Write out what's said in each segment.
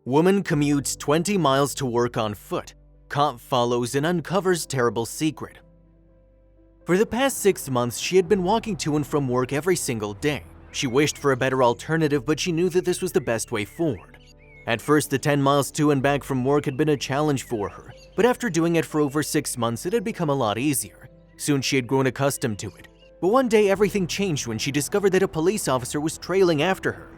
Woman commutes 20 miles to work on foot. Cop follows and uncovers terrible secret. For the past 6 months, she had been walking to and from work every single day. She wished for a better alternative, but she knew that this was the best way forward. At first, the 10 miles to and back from work had been a challenge for her, but after doing it for over 6 months, it had become a lot easier. Soon she had grown accustomed to it. But one day, everything changed when she discovered that a police officer was trailing after her.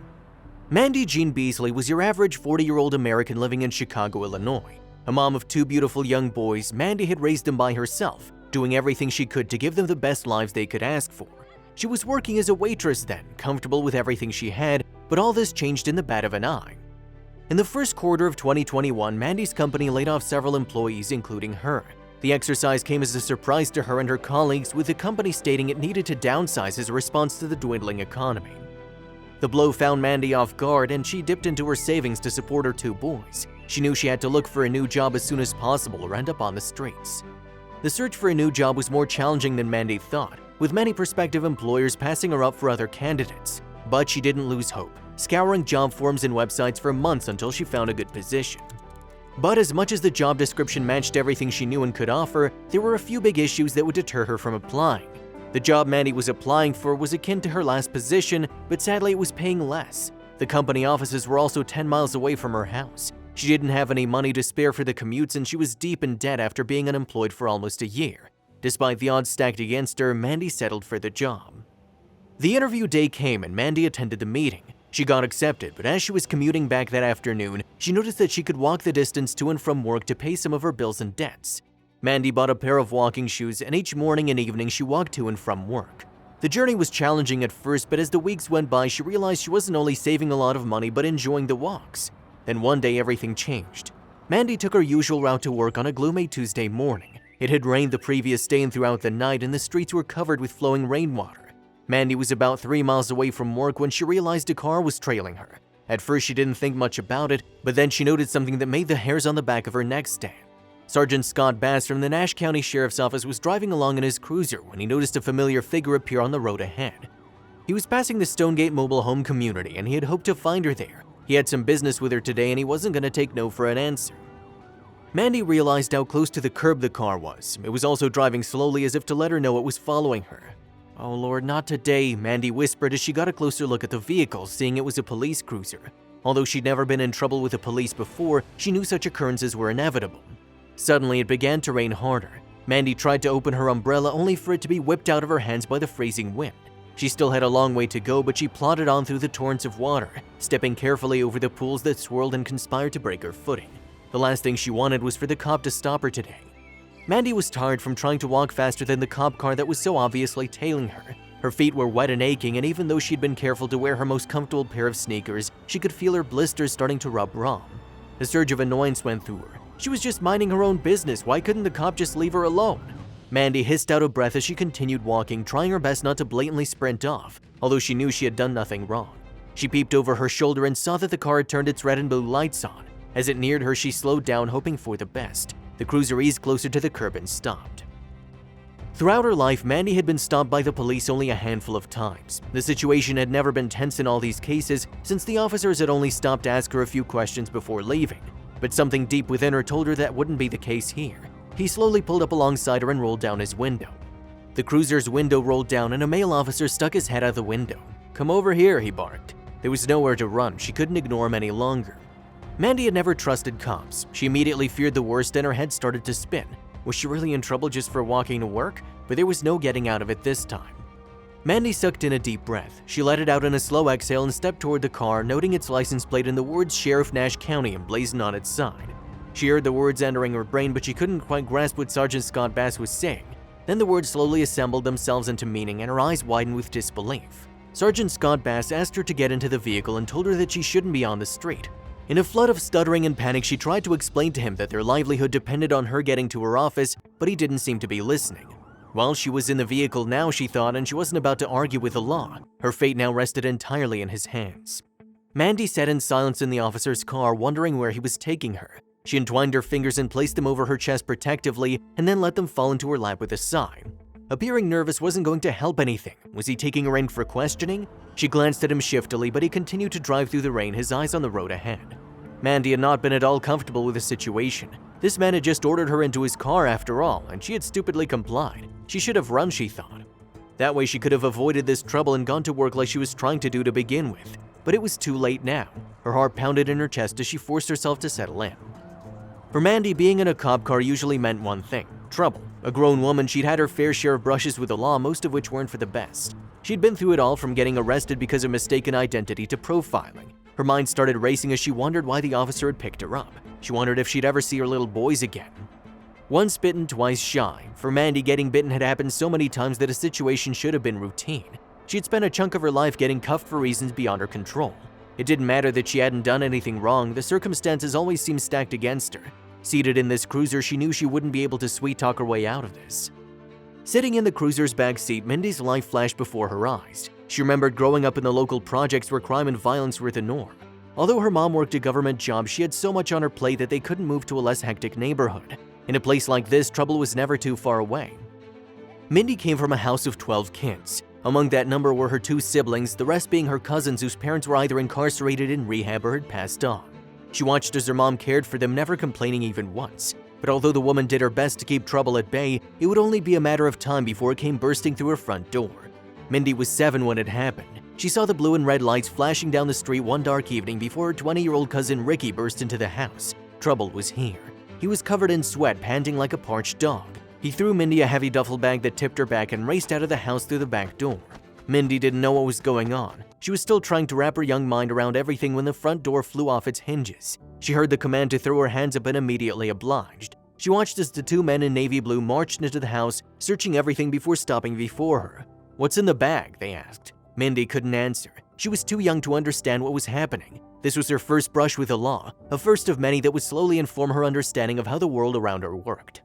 Mandy Jean Beasley was your average 40-year-old American living in Chicago, Illinois. A mom of 2 beautiful young boys, Mandy had raised them by herself, doing everything she could to give them the best lives they could ask for. She was working as a waitress then, comfortable with everything she had, but all this changed in the bat of an eye. In the first quarter of 2021, Mandy's company laid off several employees, including her. The exercise came as a surprise to her and her colleagues, with the company stating it needed to downsize as a response to the dwindling economy. The blow found Mandy off guard, and she dipped into her savings to support her 2 boys. She knew she had to look for a new job as soon as possible or end up on the streets. The search for a new job was more challenging than Mandy thought, with many prospective employers passing her up for other candidates. But she didn't lose hope, scouring job forums and websites for months until she found a good position. But as much as the job description matched everything she knew and could offer, there were a few big issues that would deter her from applying. The job Mandy was applying for was akin to her last position, but sadly it was paying less. The company offices were also 10 miles away from her house. She didn't have any money to spare for the commutes, and she was deep in debt after being unemployed for almost a year. Despite the odds stacked against her, Mandy settled for the job. The interview day came and Mandy attended the meeting. She got accepted, but as she was commuting back that afternoon, she noticed that she could walk the distance to and from work to pay some of her bills and debts. Mandy bought a pair of walking shoes, and each morning and evening she walked to and from work. The journey was challenging at first, but as the weeks went by, she realized she wasn't only saving a lot of money but enjoying the walks. Then one day everything changed. Mandy took her usual route to work on a gloomy Tuesday morning. It had rained the previous day and throughout the night, and the streets were covered with flowing rainwater. Mandy was about 3 miles away from work when she realized a car was trailing her. At first she didn't think much about it, but then she noted something that made the hairs on the back of her neck stand. Sergeant Scott Bass from the Nash County Sheriff's Office was driving along in his cruiser when he noticed a familiar figure appear on the road ahead. He was passing the Stonegate mobile home community, and he had hoped to find her there. He had some business with her today, and he wasn't going to take no for an answer. Mandy realized how close to the curb the car was. It was also driving slowly, as if to let her know it was following her. "Oh Lord, not today," Mandy whispered as she got a closer look at the vehicle, seeing it was a police cruiser. Although she'd never been in trouble with the police before, she knew such occurrences were inevitable. Suddenly, it began to rain harder. Mandy tried to open her umbrella, only for it to be whipped out of her hands by the freezing wind. She still had a long way to go, but she plodded on through the torrents of water, stepping carefully over the pools that swirled and conspired to break her footing. The last thing she wanted was for the cop to stop her today. Mandy was tired from trying to walk faster than the cop car that was so obviously tailing her. Her feet were wet and aching, and even though she'd been careful to wear her most comfortable pair of sneakers, she could feel her blisters starting to rub raw. A surge of annoyance went through her. She was just minding her own business. Why couldn't the cop just leave her alone? Mandy hissed out of breath as she continued walking, trying her best not to blatantly sprint off, although she knew she had done nothing wrong. She peeped over her shoulder and saw that the car had turned its red and blue lights on. As it neared her, she slowed down, hoping for the best. The cruiser eased closer to the curb and stopped. Throughout her life, Mandy had been stopped by the police only a handful of times. The situation had never been tense in all these cases, since the officers had only stopped to ask her a few questions before leaving. But something deep within her told her that wouldn't be the case here. He slowly pulled up alongside her and rolled down his window. The cruiser's window rolled down and a male officer stuck his head out the window. "Come over here," he barked. There was nowhere to run. She couldn't ignore him any longer. Mandy had never trusted cops. She immediately feared the worst and her head started to spin. Was she really in trouble just for walking to work? But there was no getting out of it this time. Mandy sucked in a deep breath. She let it out in a slow exhale and stepped toward the car, noting its license plate and the words Sheriff Nash County emblazoned on its side. She heard the words entering her brain, but she couldn't quite grasp what Sergeant Scott Bass was saying. Then the words slowly assembled themselves into meaning, and her eyes widened with disbelief. Sergeant Scott Bass asked her to get into the vehicle and told her that she shouldn't be on the street. In a flood of stuttering and panic, she tried to explain to him that their livelihood depended on her getting to her office, but he didn't seem to be listening. Well, she was in the vehicle now, she thought, and she wasn't about to argue with the law. Her fate now rested entirely in his hands. Mandy sat in silence in the officer's car, wondering where he was taking her. She entwined her fingers and placed them over her chest protectively, and then let them fall into her lap with a sigh. Appearing nervous wasn't going to help anything. Was he taking her in for questioning? She glanced at him shiftily, but he continued to drive through the rain, his eyes on the road ahead. Mandy had not been at all comfortable with the situation. This man had just ordered her into his car after all, and she had stupidly complied. She should have run, she thought. That way she could have avoided this trouble and gone to work like she was trying to do to begin with. But it was too late now. Her heart pounded in her chest as she forced herself to settle in. For Mandy, being in a cop car usually meant one thing: trouble. A grown woman, she'd had her fair share of brushes with the law, most of which weren't for the best. She'd been through it all, from getting arrested because of mistaken identity to profiling. Her mind started racing as she wondered why the officer had picked her up. She wondered if she'd ever see her little boys again. Once bitten, twice shy. For Mandy, getting bitten had happened so many times that a situation should have been routine. She'd spent a chunk of her life getting cuffed for reasons beyond her control. It didn't matter that she hadn't done anything wrong, the circumstances always seemed stacked against her. Seated in this cruiser, she knew she wouldn't be able to sweet-talk her way out of this. Sitting in the cruiser's back seat, Mindy's life flashed before her eyes. She remembered growing up in the local projects where crime and violence were the norm. Although her mom worked a government job, she had so much on her plate that they couldn't move to a less hectic neighborhood. In a place like this, trouble was never too far away. Mindy came from a house of 12 kids. Among that number were her 2 siblings, the rest being her cousins whose parents were either incarcerated in rehab or had passed on. She watched as her mom cared for them, never complaining even once. But although the woman did her best to keep trouble at bay, it would only be a matter of time before it came bursting through her front door. Mindy was 7 when it happened. She saw the blue and red lights flashing down the street one dark evening before her 20-year-old cousin Ricky burst into the house. Trouble was here. He was covered in sweat, panting like a parched dog. He threw Mindy a heavy duffel bag that tipped her back and raced out of the house through the back door. Mindy didn't know what was going on. She was still trying to wrap her young mind around everything when the front door flew off its hinges. She heard the command to throw her hands up and immediately obliged. She watched as the 2 men in navy blue marched into the house, searching everything before stopping before her. "What's in the bag?" they asked. Mindy couldn't answer. She was too young to understand what was happening. This was her first brush with the law, a first of many that would slowly inform her understanding of how the world around her worked.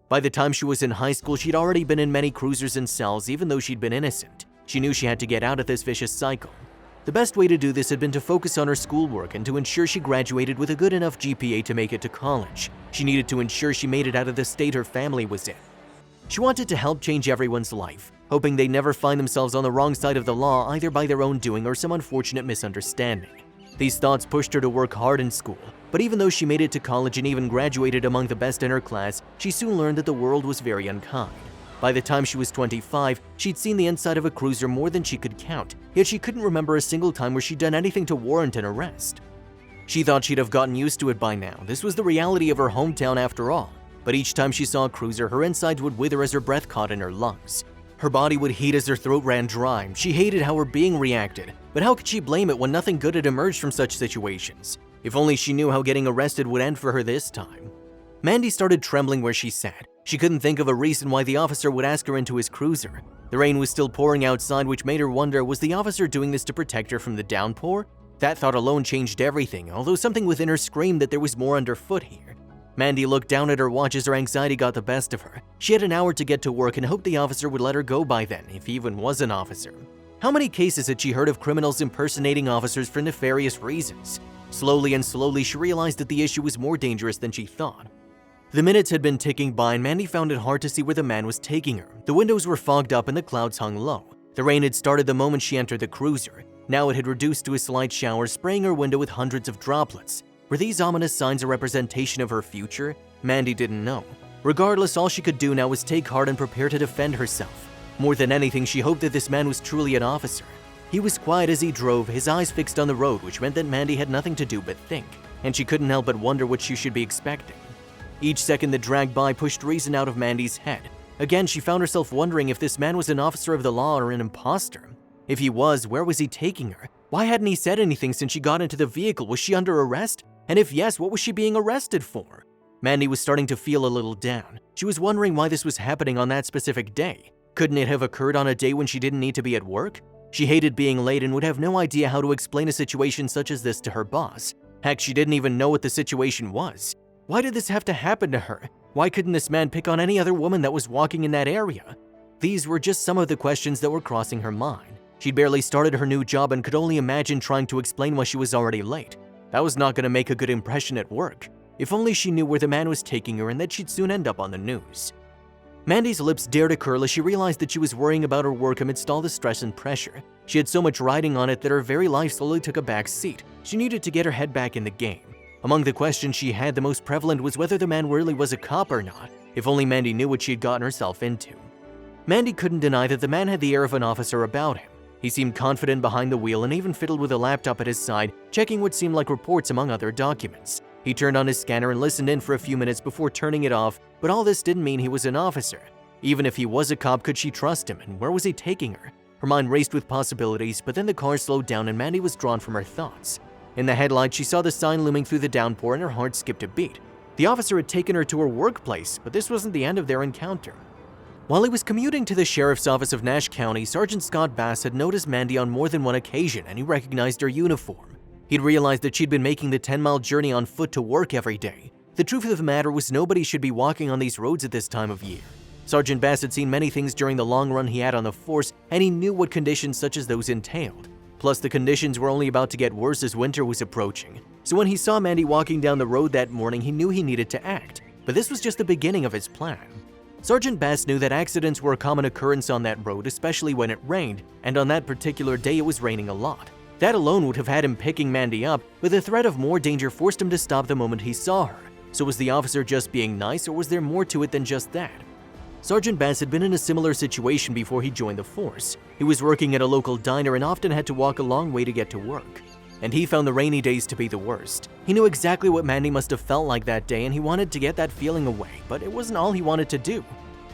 By the time she was in high school, she'd already been in many cruisers and cells, even though she'd been innocent. She knew she had to get out of this vicious cycle. The best way to do this had been to focus on her schoolwork and to ensure she graduated with a good enough GPA to make it to college. She needed to ensure she made it out of the state her family was in. She wanted to help change everyone's life, hoping they never find themselves on the wrong side of the law, either by their own doing or some unfortunate misunderstanding. These thoughts pushed her to work hard in school, but even though she made it to college and even graduated among the best in her class, she soon learned that the world was very unkind. By the time she was 25, she'd seen the inside of a cruiser more than she could count, yet she couldn't remember a single time where she'd done anything to warrant an arrest. She thought she'd have gotten used to it by now. This was the reality of her hometown after all. But each time she saw a cruiser, her insides would wither as her breath caught in her lungs. Her body would heat as her throat ran dry. She hated how her being reacted, but how could she blame it when nothing good had emerged from such situations? If only she knew how getting arrested would end for her this time. Mandy started trembling where she sat. She couldn't think of a reason why the officer would ask her into his cruiser. The rain was still pouring outside, which made her wonder, was the officer doing this to protect her from the downpour? That thought alone changed everything, although something within her screamed that there was more underfoot here. Mandy looked down at her watch as her anxiety got the best of her. She had an hour to get to work and hoped the officer would let her go by then, if he even was an officer. How many cases had she heard of criminals impersonating officers for nefarious reasons? Slowly and slowly, she realized that the issue was more dangerous than she thought. The minutes had been ticking by and Mandy found it hard to see where the man was taking her. The windows were fogged up and the clouds hung low. The rain had started the moment she entered the cruiser. Now it had reduced to a slight shower, spraying her window with hundreds of droplets. Were these ominous signs a representation of her future? Mandy didn't know. Regardless, all she could do now was take heart and prepare to defend herself. More than anything, she hoped that this man was truly an officer. He was quiet as he drove, his eyes fixed on the road, which meant that Mandy had nothing to do but think, and she couldn't help but wonder what she should be expecting. Each second that dragged by pushed reason out of Mandy's head. Again, she found herself wondering if this man was an officer of the law or an imposter. If he was, where was he taking her? Why hadn't he said anything since she got into the vehicle? Was she under arrest? And if yes, what was she being arrested for? Mandy was starting to feel a little down. She was wondering why this was happening on that specific day. Couldn't it have occurred on a day when she didn't need to be at work? She hated being late and would have no idea how to explain a situation such as this to her boss. Heck, she didn't even know what the situation was. Why did this have to happen to her? Why couldn't this man pick on any other woman that was walking in that area? These were just some of the questions that were crossing her mind. She'd barely started her new job and could only imagine trying to explain why she was already late. That was not going to make a good impression at work. If only she knew where the man was taking her and that she'd soon end up on the news. Mandy's lips dared to curl as she realized that she was worrying about her work amidst all the stress and pressure. She had so much riding on it that her very life slowly took a back seat. She needed to get her head back in the game. Among the questions she had, the most prevalent was whether the man really was a cop or not. If only Mandy knew what she had gotten herself into. Mandy couldn't deny that the man had the air of an officer about him. He seemed confident behind the wheel and even fiddled with a laptop at his side, checking what seemed like reports among other documents. He turned on his scanner and listened in for a few minutes before turning it off, but all this didn't mean he was an officer. Even if he was a cop, could she trust him, and where was he taking her? Her mind raced with possibilities, but then the car slowed down and Mandy was drawn from her thoughts. In the headlights, she saw the sign looming through the downpour and her heart skipped a beat. The officer had taken her to her workplace, but this wasn't the end of their encounter. While he was commuting to the sheriff's office of Nash County, Sergeant Scott Bass had noticed Mandy on more than one occasion and he recognized her uniform. He'd realized that she'd been making the 10-mile journey on foot to work every day. The truth of the matter was nobody should be walking on these roads at this time of year. Sergeant Bass had seen many things during the long run he had on the force, and he knew what conditions such as those entailed. Plus, the conditions were only about to get worse as winter was approaching. So when he saw Mandy walking down the road that morning, he knew he needed to act. But this was just the beginning of his plan. Sergeant Bass knew that accidents were a common occurrence on that road, especially when it rained, and on that particular day it was raining a lot. That alone would have had him picking Mandy up, but the threat of more danger forced him to stop the moment he saw her. So was the officer just being nice, or was there more to it than just that? Sergeant Bass had been in a similar situation before he joined the force. He was working at a local diner and often had to walk a long way to get to work. And he found the rainy days to be the worst. He knew exactly what Mandy must have felt like that day and he wanted to get that feeling away, but it wasn't all he wanted to do.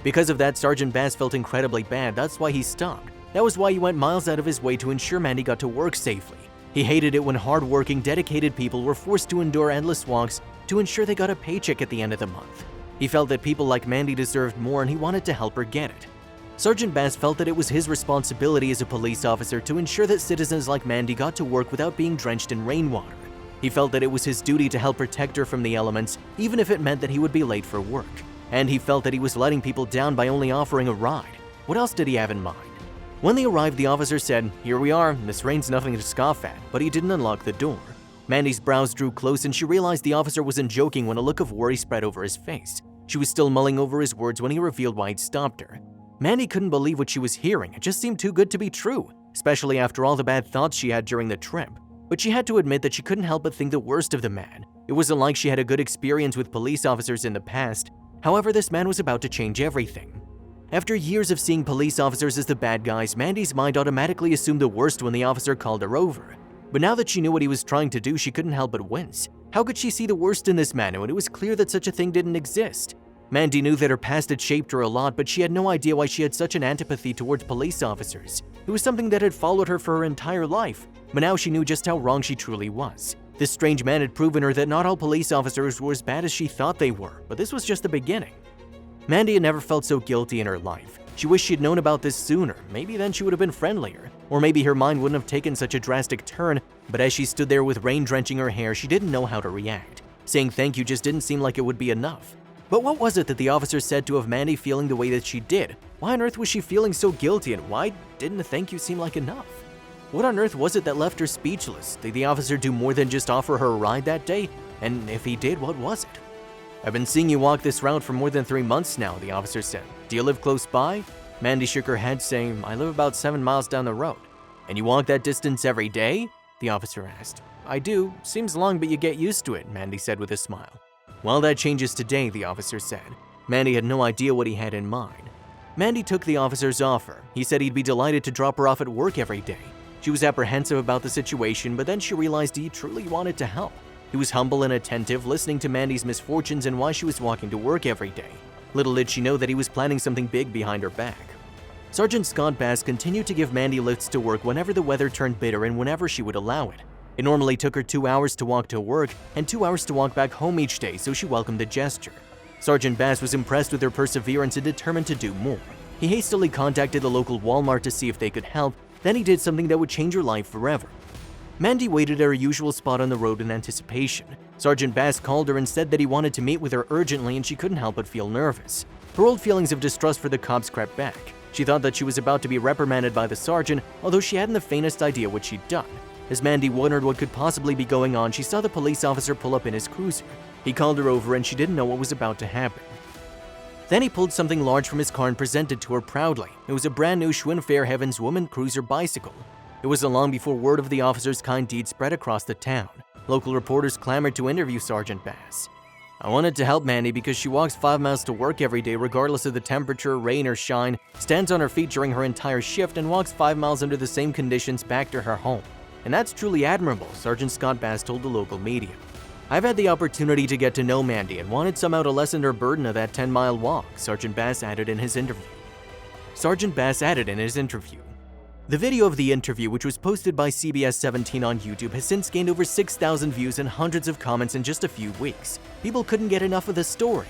Because of that, Sergeant Bass felt incredibly bad. That's why he stopped. That was why he went miles out of his way to ensure Mandy got to work safely. He hated it when hard-working, dedicated people were forced to endure endless walks to ensure they got a paycheck at the end of the month. He felt that people like Mandy deserved more and he wanted to help her get it. Sergeant Bass felt that it was his responsibility as a police officer to ensure that citizens like Mandy got to work without being drenched in rainwater. He felt that it was his duty to help protect her from the elements, even if it meant that he would be late for work. And he felt that he was letting people down by only offering a ride. What else did he have in mind? When they arrived, the officer said, "Here we are, this rain's nothing to scoff at," but he didn't unlock the door. Mandy's brows drew close and she realized the officer wasn't joking when a look of worry spread over his face. She was still mulling over his words when he revealed why he'd stopped her. Mandy couldn't believe what she was hearing. It just seemed too good to be true, especially after all the bad thoughts she had during the trip. But she had to admit that she couldn't help but think the worst of the man. It wasn't like she had a good experience with police officers in the past. However, this man was about to change everything. After years of seeing police officers as the bad guys, Mandy's mind automatically assumed the worst when the officer called her over. But now that she knew what he was trying to do, she couldn't help but wince. How could she see the worst in this man when it was clear that such a thing didn't exist? Mandy knew that her past had shaped her a lot, but she had no idea why she had such an antipathy towards police officers. It was something that had followed her for her entire life, but now she knew just how wrong she truly was. This strange man had proven her that not all police officers were as bad as she thought they were, but this was just the beginning. Mandy had never felt so guilty in her life. She wished she'd known about this sooner. Maybe then she would have been friendlier, or maybe her mind wouldn't have taken such a drastic turn, but as she stood there with rain drenching her hair, she didn't know how to react. Saying thank you just didn't seem like it would be enough. But what was it that the officer said to have Mandy feeling the way that she did? Why on earth was she feeling so guilty, and why didn't a thank you seem like enough? What on earth was it that left her speechless? Did the officer do more than just offer her a ride that day? And if he did, what was it? "I've been seeing you walk this route for more than 3 months now," the officer said. "Do you live close by?" Mandy shook her head, saying, "I live about 7 miles down the road." "And you walk that distance every day?" the officer asked. "I do. Seems long, but you get used to it," Mandy said with a smile. "Well, that changes today," the officer said. Mandy had no idea what he had in mind. Mandy took the officer's offer. He said he'd be delighted to drop her off at work every day. She was apprehensive about the situation, but then she realized he truly wanted to help. He was humble and attentive, listening to Mandy's misfortunes and why she was walking to work every day. Little did she know that he was planning something big behind her back. Sergeant Scott Bass continued to give Mandy lifts to work whenever the weather turned bitter and whenever she would allow it. It normally took her 2 hours to walk to work and 2 hours to walk back home each day, so she welcomed the gesture. Sergeant Bass was impressed with her perseverance and determined to do more. He hastily contacted the local Walmart to see if they could help, then he did something that would change her life forever. Mandy waited at her usual spot on the road in anticipation. Sergeant Bass called her and said that he wanted to meet with her urgently, and she couldn't help but feel nervous. Her old feelings of distrust for the cops crept back. She thought that she was about to be reprimanded by the sergeant, although she hadn't the faintest idea what she'd done. As Mandy wondered what could possibly be going on, she saw the police officer pull up in his cruiser. He called her over and she didn't know what was about to happen. Then he pulled something large from his car and presented to her proudly. It was a brand new Schwinn Fairheavens Woman Cruiser bicycle. It was long before word of the officer's kind deed spread across the town. Local reporters clamored to interview Sergeant Bass. "I wanted to help Mandy because she walks 5 miles to work every day regardless of the temperature, rain or shine, stands on her feet during her entire shift, and walks 5 miles under the same conditions back to her home. And that's truly admirable," Sergeant Scott Bass told the local media. "I've had the opportunity to get to know Mandy and wanted somehow to lessen her burden of that 10-mile walk," Sergeant Bass added in his interview. The video of the interview, which was posted by CBS 17 on YouTube, has since gained over 6,000 views and hundreds of comments in just a few weeks. People couldn't get enough of the story.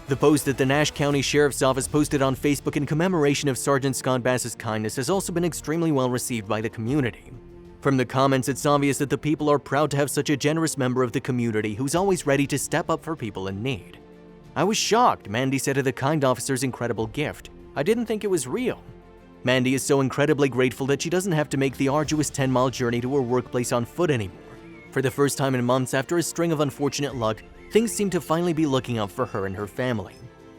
The post that the Nash County Sheriff's Office posted on Facebook in commemoration of Sergeant Scott Bass's kindness has also been extremely well received by the community. From the comments, it's obvious that the people are proud to have such a generous member of the community who's always ready to step up for people in need. "I was shocked," Mandy said of the kind officer's incredible gift. "I didn't think it was real." Mandy is so incredibly grateful that she doesn't have to make the arduous 10-mile journey to her workplace on foot anymore. For the first time in months after a string of unfortunate luck, things seem to finally be looking up for her and her family.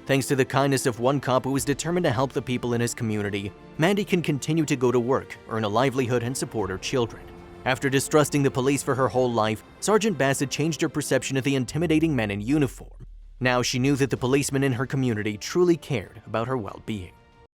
Thanks to the kindness of one cop who is determined to help the people in his community, Mandy can continue to go to work, earn a livelihood, and support her children. After distrusting the police for her whole life, Sergeant Bass had changed her perception of the intimidating men in uniform. Now she knew that the policemen in her community truly cared about her well-being.